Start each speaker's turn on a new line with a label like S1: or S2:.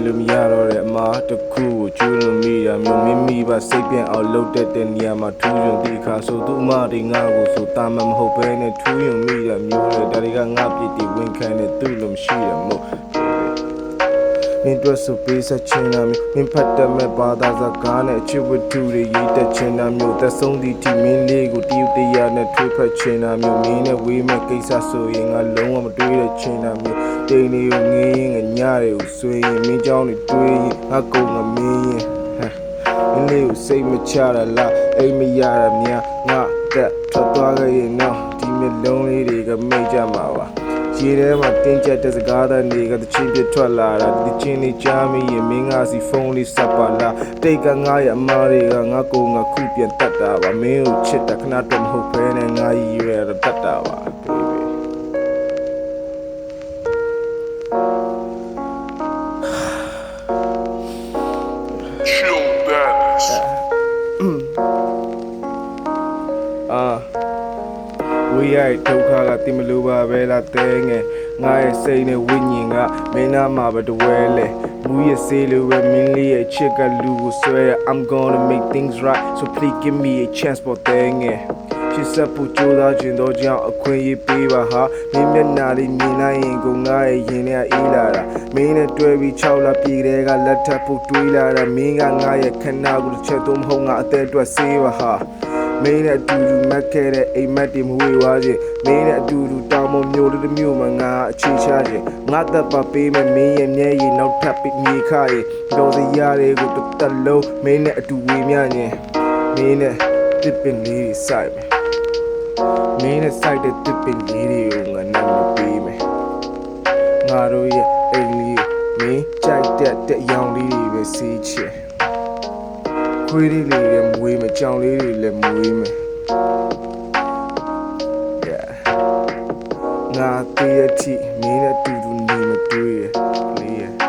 S1: လို့မရတော့တဲ့အမားတစ်ခုကိုကျူးလွန်မိတာမျိုးမင်းမိပါစိတ်ပြန့်အောင်လှုပ်တဲ့နေရာမှာထူးယွန်တဲ့အခါဆိုသူ့အမတွေငါ့ကိုဆိုတာမှမဟုတ်ဘဲနဲ့ထူးယွန်မိတာမျိုးလေဒါတွေကငါပြစ်တီဝင်ခံတဲ့သူ့လိုမရှိတယ်မို့မင်းတို့ဆိုပေးဆက်ချင်တာမျိုးမင်းဖတ်တတ်မဲ့ဘာသာစကားနဲ့အချစ်ဝတ္ထုတွေရေးတတ်ချင်တာမျိုးသက်ဆုံးသည့်ထိမင်းလေးကိုတရုတ်တရားနဲ့ထွေးဖက်ချင်တာမျိုးမင်းနဲ့ဝေးမဲ့ကိစ္စဆိုရင်ငါလုံးဝမတွေးရချင်တာမျိုးတိမ်လေးကိုငေးရင်ငညတွေကိုဆွေးရင်မင်းเจ้าတွေတွေးရင်ငါကုန်ငမင်းရင်မင်းလေးကိုစိတ်မချတာလားအိမ်မရတာများငါတက်ထွက်သွားခဲ့ရင်တော့ဒီမျိုးလုံးလေးတွေကမိတ်ကြမှာပါရေထဲမှာတင်းကျပ်တဲ့စကားသားတွေကတချင်းပြထွက်လာတာဒီချင်းလေးကြားမိရင်မင်းငါစီဖုန်းလေးဆက်ပါလားတိတ်ကငါရဲ့အမားတွေကငါကိုငါခုပြန်တတ်တာပါမင်းကိုချစ်တာခဏတော့မဟုတ်ဘဲနဲ့ငါရည်ရွယ်တော့တတ်တာပါ
S2: Chill badness.
S1: ဝေးရတဲ့ဒုက္ခကတိမလိုပါပဲလားတဲငယ်ငါရဲ့စိတ်နဲ့ဝိညာဉ်ကမင်းနာမှာပဲတဝဲလဲမူရဲ့စေးလိုပဲမင်းလေးရဲ့ချစ်ကလူကိုဆွဲရ I'm gonna make things right so please give me a chance for တဲငယ်ချစ်ဆက်ဖို့ကြိုးစားခြင်းတော့ကြောင့်အခွင့်အရေးပေးပါဟာမင်းမျက်နှာလေးမြင်လိုက်ရင်ကိုငါရဲ့ရင်ထဲအေးလာတာမင်းနဲ့တွေ့ပြီး6လပြည့်တဲ့ကလက်ထပ်ဖို့တွေးလာတာမင်းကငါရဲ့ခဏကိုတစ်ချက်တော့မဟုတ်ငါအသက်အတွက်ဆေးပါဟာမင်းနဲ့အတူတူမက်ခဲ့တဲ့အိမ်မက်တွေမဝေဝါးခြင်းမင်းနဲ့အတူတူတောင်ပေါ်မျိုးတစ်မျိုးမှာငါအခြေချခြင်းငါသက်ပါပေးမယ်မင်းရဲ့မျက်ရည်နောက်ထပ်ပြီးမြေခရည်တော်စရာတွေကိုတစ်သက်လုံးမင်းနဲ့အတူဝေမျှခြင်းမင်းနဲ့တစ်ပင်လေးတွေစိုက်မယ်မင်းနဲ့စိုက်တဲ့တစ်ပင်လေးတွေကိုငါနာမပေးမယ်ငါတို့ရဲ့အိမ်လေးမင်းကြိုက်တဲ့ရောင်လေးတွေပဲစီးချင်ခွေးလေးတွေလည်းမွေးမယ်ကြောင်လေးတွေလည်းမွေးမယ် ငါတည့်ရတိမင်းနဲ့အတူတူနေမတွေ့ရလေ